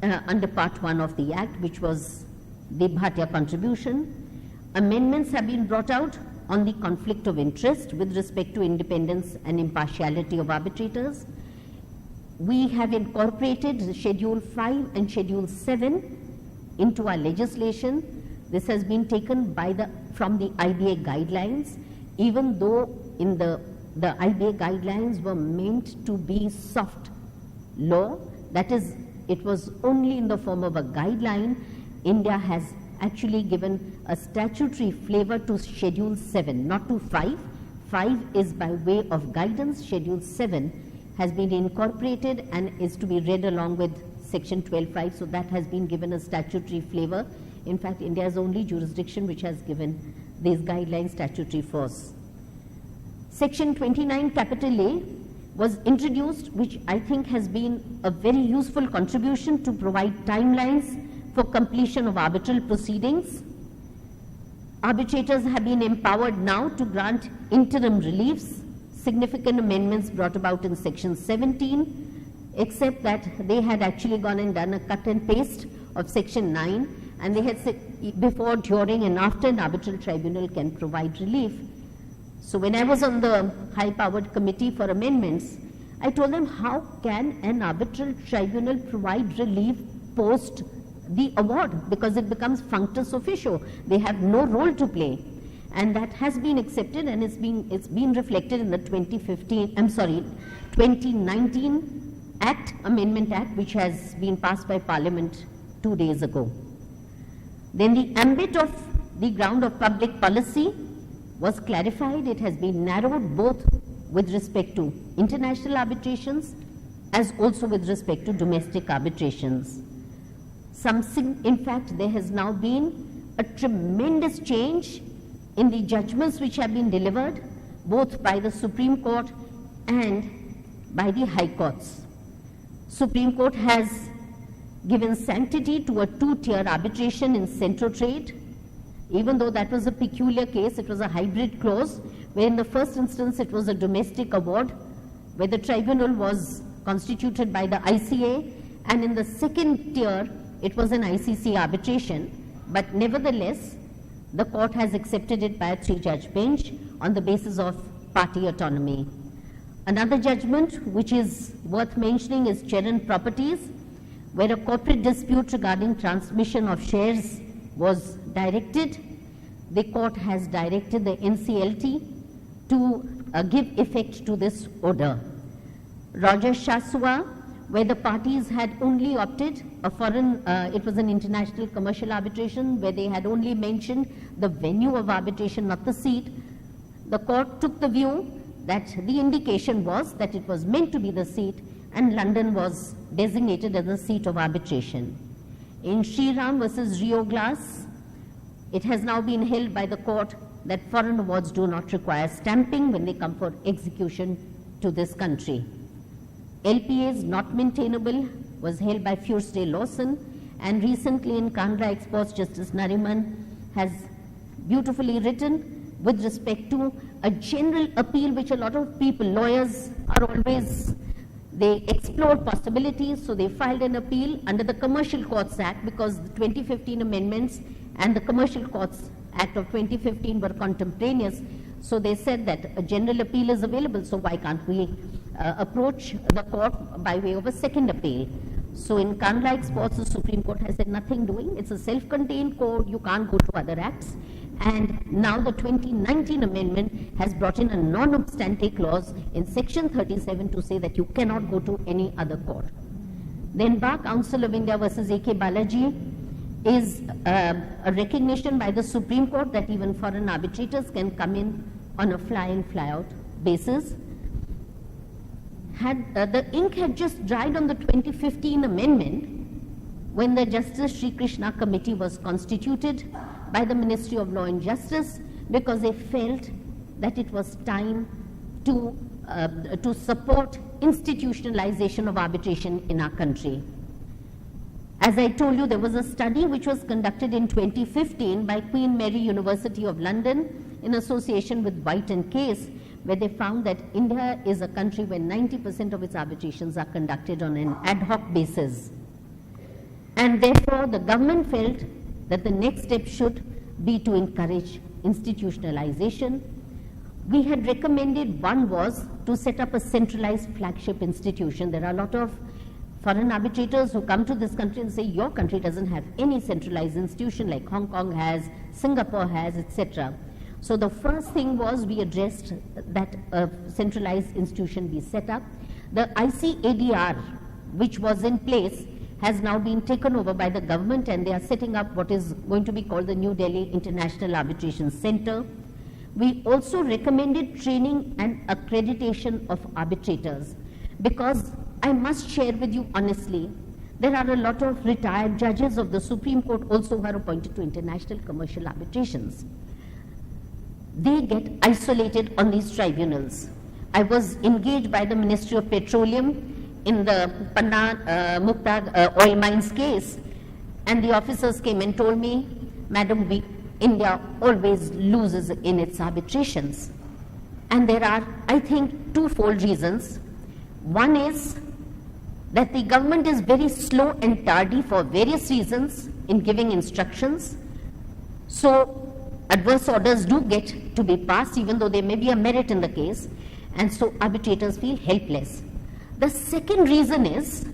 under Part 1 of the Act, which was the Bhatia contribution. Amendments have been brought out on the conflict of interest with respect to independence and impartiality of arbitrators. We have incorporated Schedule 5 and Schedule 7 into our legislation. This has been taken from the IBA guidelines, even though in the IBA guidelines were meant to be soft law. That is, it was only in the form of a guideline. India has actually given a statutory flavor to Schedule 7, not to 5. 5 is by way of guidance. Schedule 7 has been incorporated and is to be read along with Section 12.5, so that has been given a statutory flavor. In fact, India is the only jurisdiction which has given these guidelines statutory force. Section 29 capital A was introduced, which I think has been a very useful contribution to provide timelines for completion of arbitral proceedings. Arbitrators have been empowered now to grant interim reliefs. Significant amendments brought about in Section 17, except that they had actually gone and done a cut and paste of Section 9, and they had said before, during and after an arbitral tribunal can provide relief. So when I was on the high-powered committee for amendments, I told them, how can an arbitral tribunal provide relief post the award? Because it becomes functus officio. They have no role to play. And that has been accepted, and it's been reflected in the 2019 Amendment Act, which has been passed by Parliament 2 days ago. Then the ambit of the ground of public policy was clarified. It has been narrowed both with respect to international arbitrations as also with respect to domestic arbitrations. In fact, there has now been a tremendous change in the judgments which have been delivered both by the Supreme Court and by the High Courts. Supreme Court has given sanctity to a two-tier arbitration in Centrotrade. Even though that was a peculiar case, it was a hybrid clause, where in the first instance it was a domestic award, where the tribunal was constituted by the ICA, and in the second tier it was an ICC arbitration. But nevertheless, the court has accepted it by a 3-judge bench on the basis of party autonomy. Another judgment which is worth mentioning is Cheran Properties, where a corporate dispute regarding transmission of shares was directed. The court has directed the NCLT to give effect to this order. Roger Shasua, where the parties had only opted a foreign, it was an international commercial arbitration where they had only mentioned the venue of arbitration, not the seat. The court took the view that the indication was that it was meant to be the seat, and London was designated as the seat of arbitration. In Shriram versus Rio Glass, it has now been held by the court that foreign awards do not require stamping when they come for execution to this country. LPAs not maintainable was held by Furste Lawson, and recently in Kanra Exports, Justice Nariman has beautifully written with respect to a general appeal which a lot of people, lawyers are always, they explore possibilities, so they filed an appeal under the Commercial Courts Act because the 2015 amendments and the Commercial Courts Act of 2015 were contemporaneous. So they said that a general appeal is available, so why can't we approach the court by way of a second appeal? So in Kanra Exports, the Supreme Court has said nothing doing. It's a self-contained code. You can't go to other acts. And now the 2019 amendment has brought in a non-obstante clause in Section 37 to say that you cannot go to any other court. Then Bar Council of India versus A.K. Balaji is a recognition by the Supreme Court that even foreign arbitrators can come in on a fly-in, fly-out basis. The ink had just dried on the 2015 amendment when the Justice Sri Krishna Committee was constituted by the Ministry of Law and Justice, because they felt that it was time to support institutionalization of arbitration in our country. As I told you, there was a study which was conducted in 2015 by Queen Mary University of London in association with White and Case, where they found that India is a country where 90% of its arbitrations are conducted on an ad hoc basis. And therefore, the government felt that the next step should be to encourage institutionalization. We had recommended, one was to set up a centralized flagship institution. There are a lot of foreign arbitrators who come to this country and say, your country doesn't have any centralized institution like Hong Kong has, Singapore has, etc. So the first thing was we addressed that a centralized institution be set up. The ICADR, which was in place, has now been taken over by the government, and they are setting up what is going to be called the New Delhi International Arbitration Center. We also recommended training and accreditation of arbitrators, because I must share with you honestly, there are a lot of retired judges of the Supreme Court also who are appointed to international commercial arbitrations. They get isolated on these tribunals. I was engaged by the Ministry of Petroleum in the Panna Mukta oil mines case, and the officers came and told me, Madam, India always loses in its arbitrations. And there are, I think, twofold reasons. One is that the government is very slow and tardy for various reasons in giving instructions. So adverse orders do get to be passed even though there may be a merit in the case, and so arbitrators feel helpless. The second reason is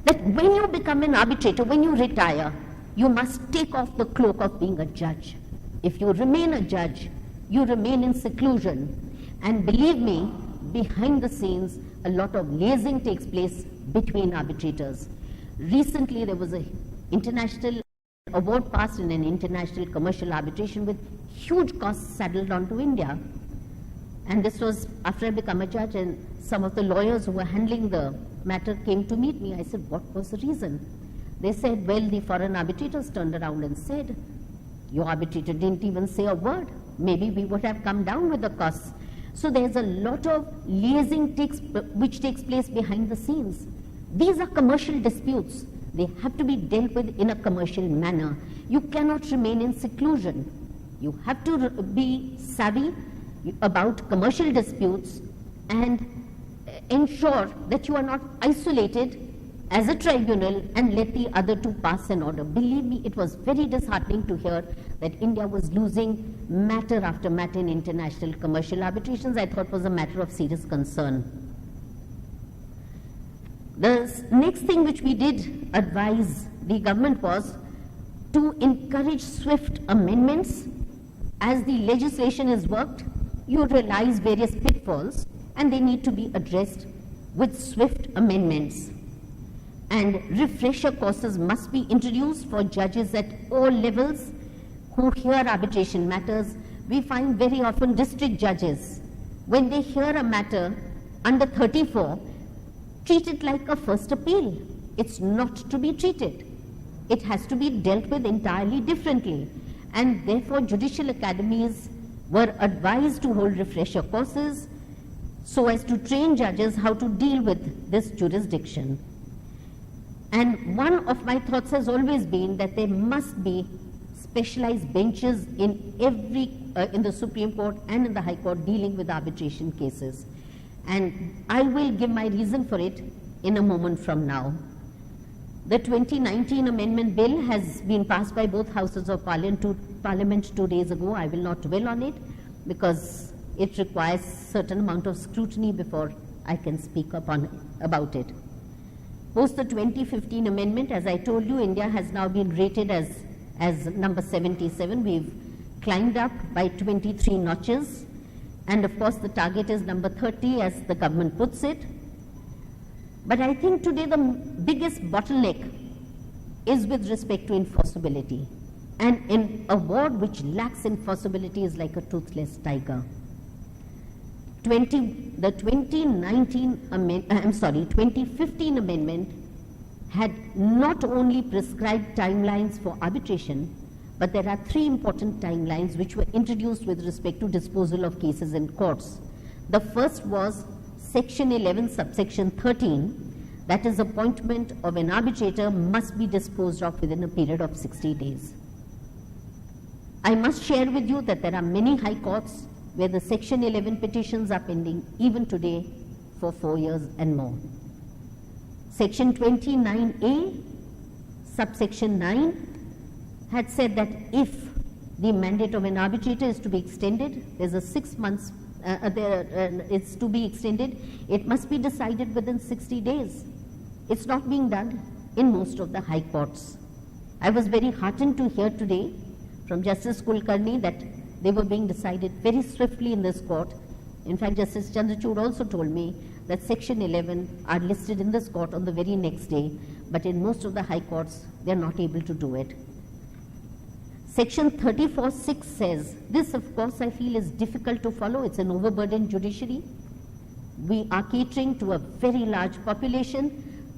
that when you become an arbitrator, when you retire, you must take off the cloak of being a judge. If you remain a judge, you remain in seclusion. And believe me, behind the scenes, a lot of liaising takes place between arbitrators. Recently, there was an international award passed in an international commercial arbitration with huge costs saddled onto India. And this was after I became a judge, and some of the lawyers who were handling the matter came to meet me. I said, what was the reason? They said, well, the foreign arbitrators turned around and said, your arbitrator didn't even say a word. Maybe we would have come down with the costs. So there's a lot of liaising which takes place behind the scenes. These are commercial disputes. They have to be dealt with in a commercial manner. You cannot remain in seclusion. You have to be savvy about commercial disputes and ensure that you are not isolated as a tribunal and let the other two pass an order. Believe me, it was very disheartening to hear that India was losing matter after matter in international commercial arbitrations. I thought was a matter of serious concern. The next thing which we did advise the government was to encourage swift amendments. As the legislation is worked, you realize various pitfalls and they need to be addressed with swift amendments. And refresher courses must be introduced for judges at all levels who hear arbitration matters. We find very often district judges, when they hear a matter under 34, treat it like a first appeal. It's not to be treated. It has to be dealt with entirely differently. And therefore, judicial academies were advised to hold refresher courses so as to train judges how to deal with this jurisdiction. And one of my thoughts has always been that there must be specialized benches in in the Supreme Court and in the High Court dealing with arbitration cases. And I will give my reason for it in a moment from now. The 2019 Amendment Bill has been passed by both Houses of Parliament 2 days ago. I will not dwell on it because it requires certain amount of scrutiny before I can speak about it. Post the 2015 amendment, as I told you, India has now been rated as number 77. We've climbed up by 23 notches. And of course, the target is number 30 as the government puts it. But I think today the biggest bottleneck is with respect to enforceability. And in a ward which lacks enforceability is like a toothless tiger. The 2015 amendment had not only prescribed timelines for arbitration, but there are 3 important timelines which were introduced with respect to disposal of cases in courts. The first was Section 11, subsection 13, that is, appointment of an arbitrator must be disposed of within a period of 60 days. I must share with you that there are many high courts where the Section 11 petitions are pending even today for 4 years and more. Section 29A, subsection 9, had said that if the mandate of an arbitrator is to be extended, there's a 6 months, it's to be extended, it must be decided within 60 days. It's not being done in most of the high courts. I was very heartened to hear today from Justice Kulkarni that they were being decided very swiftly in this court. In fact, Justice Chandrachud also told me that Section 11 are listed in this court on the very next day, but in most of the high courts, they are not able to do it. Section 34(6) says, this of course I feel is difficult to follow, it's an overburdened judiciary. We are catering to a very large population.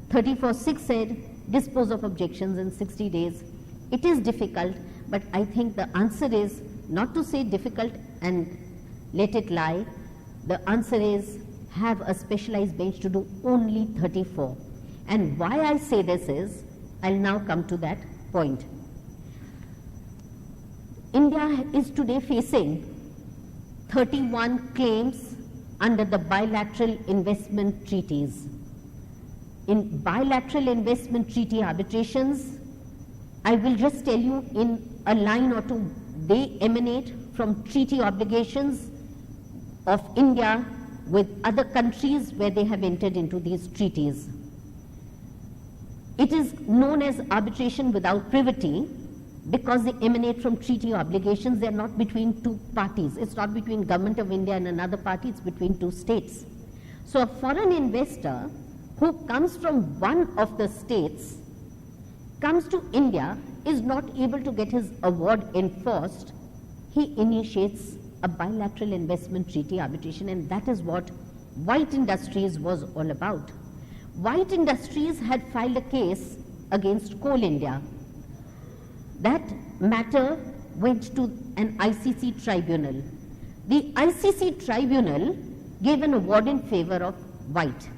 34(6) said, dispose of objections in 60 days. It is difficult, but I think the answer is not to say difficult and let it lie. The answer is have a specialized bench to do only 34. And why I say this is, I'll now come to that point. India is today facing 31 claims under the bilateral investment treaties. In bilateral investment treaty arbitrations, I will just tell you in a line or two, they emanate from treaty obligations of India with other countries where they have entered into these treaties. It is known as arbitration without privity because they emanate from treaty obligations. They are not between two parties. It's not between Government of India and another party, it's between two states. So a foreign investor who comes from one of the states comes to India, is not able to get his award enforced, he initiates a bilateral investment treaty arbitration, and that is what White Industries was all about. White Industries had filed a case against Coal India. That matter went to an ICC tribunal. The ICC tribunal gave an award in favor of White.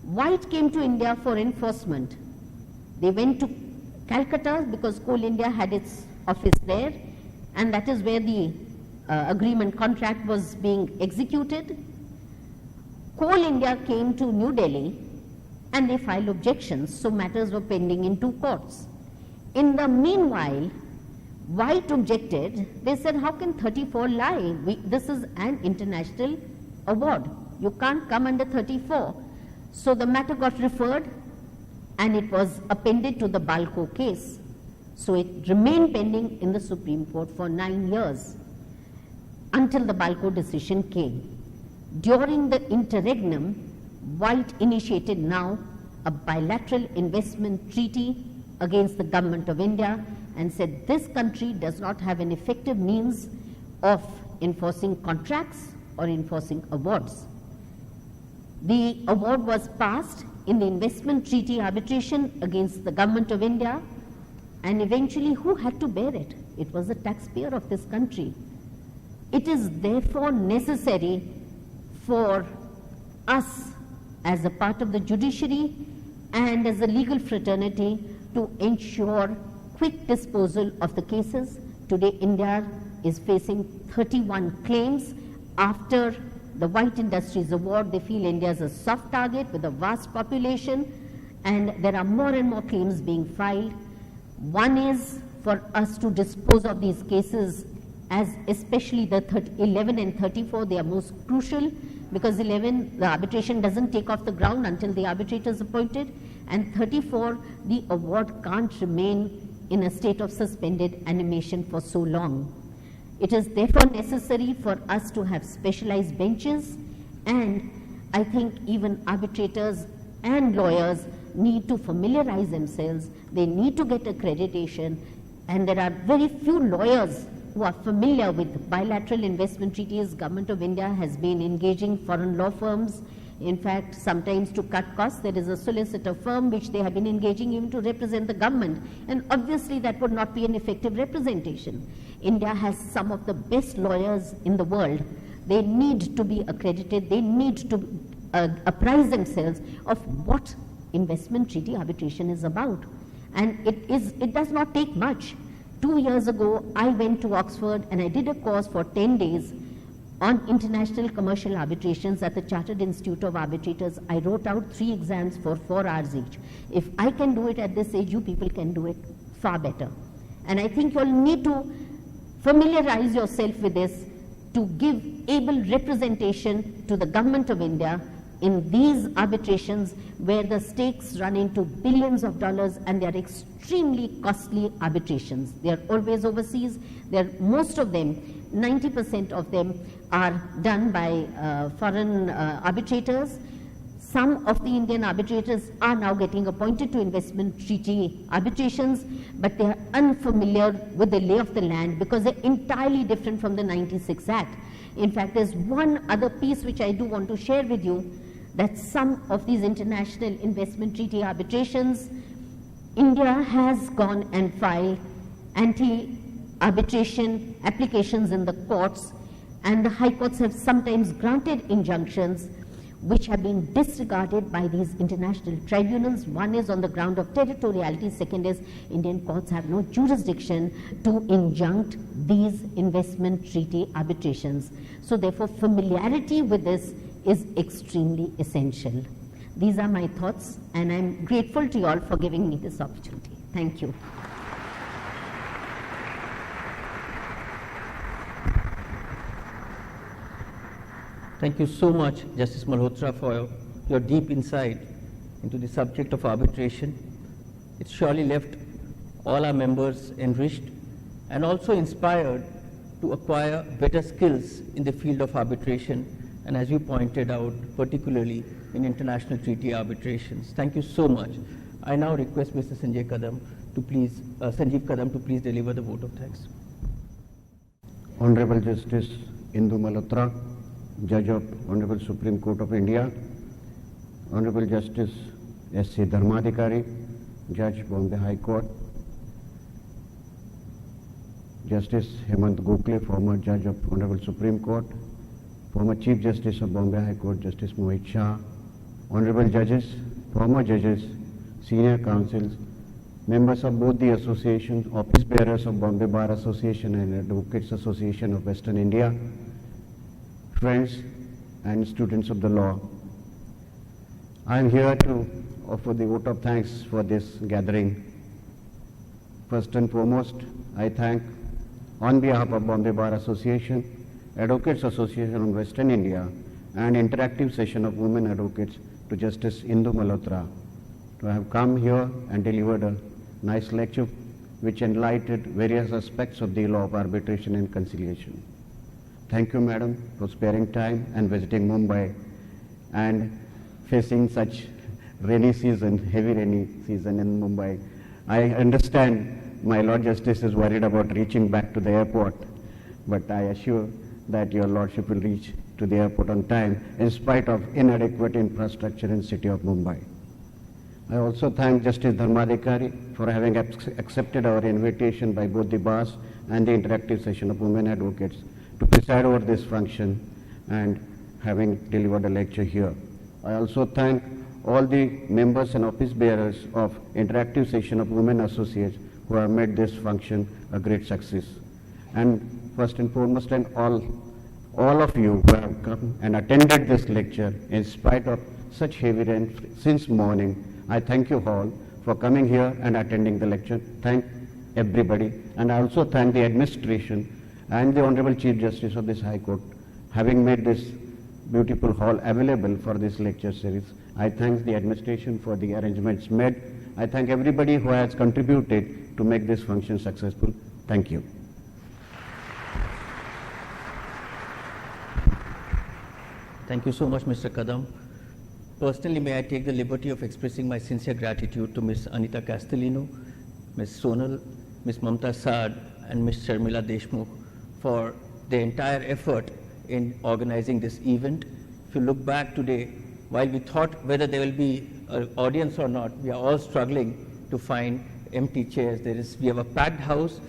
White came to India for enforcement. They went to Calcutta because Coal India had its office there, and that is where the agreement contract was being executed. Coal India came to New Delhi and they filed objections, so matters were pending in two courts. In the meanwhile, White objected. They said, how can 34 lie? This is an international award. You can't come under 34. So the matter got referred and it was appended to the Balco case. So it remained pending in the Supreme Court for 9 years until the Balco decision came. During the interregnum, White initiated now a bilateral investment treaty against the Government of India and said this country does not have an effective means of enforcing contracts or enforcing awards. The award was passed in the investment treaty arbitration against the Government of India, and eventually who had to bear it? It was the taxpayer of this country. It is therefore necessary for us as a part of the judiciary and as a legal fraternity to ensure quick disposal of the cases. Today India is facing 31 claims. After the White Industries Award, they feel India is a soft target with a vast population, and there are more and more claims being filed. One is for us to dispose of these cases, as especially the 11 and 34, they are most crucial, because 11, the arbitration doesn't take off the ground until the arbitrator is appointed, and 34, the award can't remain in a state of suspended animation for so long. It is therefore necessary for us to have specialized benches, and I think even arbitrators and lawyers need to familiarize themselves. They need to get accreditation, and there are very few lawyers who are familiar with bilateral investment treaties. Government of India has been engaging foreign law firms. In fact, sometimes to cut costs, there is a solicitor firm which they have been engaging even to represent the government, and obviously that would not be an effective representation. India has some of the best lawyers in the world. They need to be accredited. They need to apprise themselves of what investment treaty arbitration is about. And it does not take much. 2 years ago, I went to Oxford and I did a course for 10 days on international commercial arbitrations at the Chartered Institute of Arbitrators. I wrote out 3 exams for 4 hours each. If I can do it at this age, you people can do it far better. And I think you'll need to familiarize yourself with this to give able representation to the Government of India in these arbitrations where the stakes run into billions of dollars, and they are extremely costly arbitrations. They are always overseas. Most of them, 90% of them, are done by foreign arbitrators. Some of the Indian arbitrators are now getting appointed to investment treaty arbitrations, but they are unfamiliar with the lay of the land because they're entirely different from the 96 Act. In fact, there's one other piece which I do want to share with you, that some of these international investment treaty arbitrations, India has gone and filed anti-arbitration applications in the courts, and the high courts have sometimes granted injunctions which have been disregarded by these international tribunals. One is on the ground of territoriality, second is Indian courts have no jurisdiction to injunct these investment treaty arbitrations. So therefore, familiarity with this is extremely essential. These are my thoughts, and I'm grateful to you all for giving me this opportunity. Thank you. Thank you so much, Justice Malhotra, for your deep insight into the subject of arbitration. It surely left all our members enriched and also inspired to acquire better skills in the field of arbitration, and as you pointed out, particularly in international treaty arbitrations. Thank you so much. I now request Mr. Sanjeev Kadam to please deliver the vote of thanks. Honorable Justice Indu Malhotra, Judge of Honorable Supreme Court of India, Honorable Justice S.C. Dharmadhikari, Judge Bombay High Court, Justice Hemant Gokhale, former Judge of Honorable Supreme Court, former Chief Justice of Bombay High Court, Justice Mohit Shah, Honorable Judges, former Judges, Senior Counsels, members of both the associations, office bearers of Bombay Bar Association and Advocates Association of Western India, friends and students of the law. I am here to offer the vote of thanks for this gathering. First and foremost, I thank, on behalf of Bombay Bar Association, Advocates Association of Western India, and interactive session of women advocates, to Justice Indu Malhotra to have come here and delivered a nice lecture which enlightened various aspects of the law of arbitration and conciliation. Thank you, Madam, for sparing time and visiting Mumbai and facing such rainy season, heavy rainy season in Mumbai. I understand my Lord Justice is worried about reaching back to the airport, but I assure that your Lordship will reach to the airport on time in spite of inadequate infrastructure in the city of Mumbai. I also thank Justice Dharmadhikari for having accepted our invitation by both the bars and the interactive session of women advocates to preside over this function and having delivered a lecture here. I also thank all the members and office bearers of interactive session of women associates who have made this function a great success. And first and foremost, and all of you who have come and attended this lecture in spite of such heavy rain since morning, I thank you all for coming here and attending the lecture. Thank everybody. And I also thank the administration and the Honorable Chief Justice of this High Court having made this beautiful hall available for this lecture series. I thank the administration for the arrangements made. I thank everybody who has contributed to make this function successful. Thank you. Thank you so much, Mr. Kadam. Personally, may I take the liberty of expressing my sincere gratitude to Ms. Anita Castellino, Ms. Sonal, Ms. Mamta Saad, and Ms. Sharmila Deshmukh for their entire effort in organizing this event. If you look back today, while we thought whether there will be an audience or not, we are all struggling to find empty chairs. We have a packed house.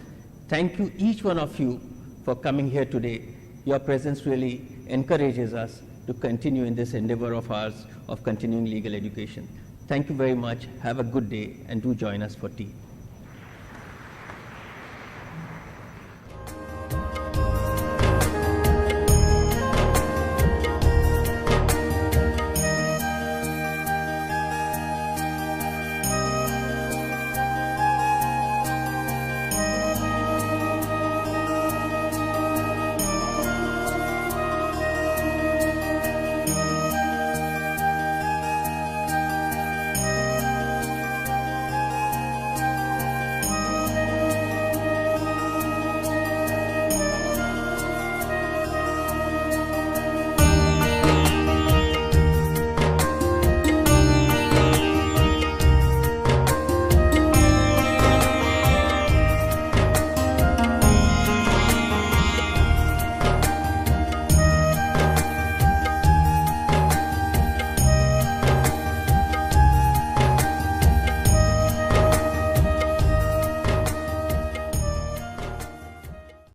Thank you, each one of you, for coming here today. Your presence really encourages us to continue in this endeavor of ours of continuing legal education. Thank you very much. Have a good day, and do join us for tea.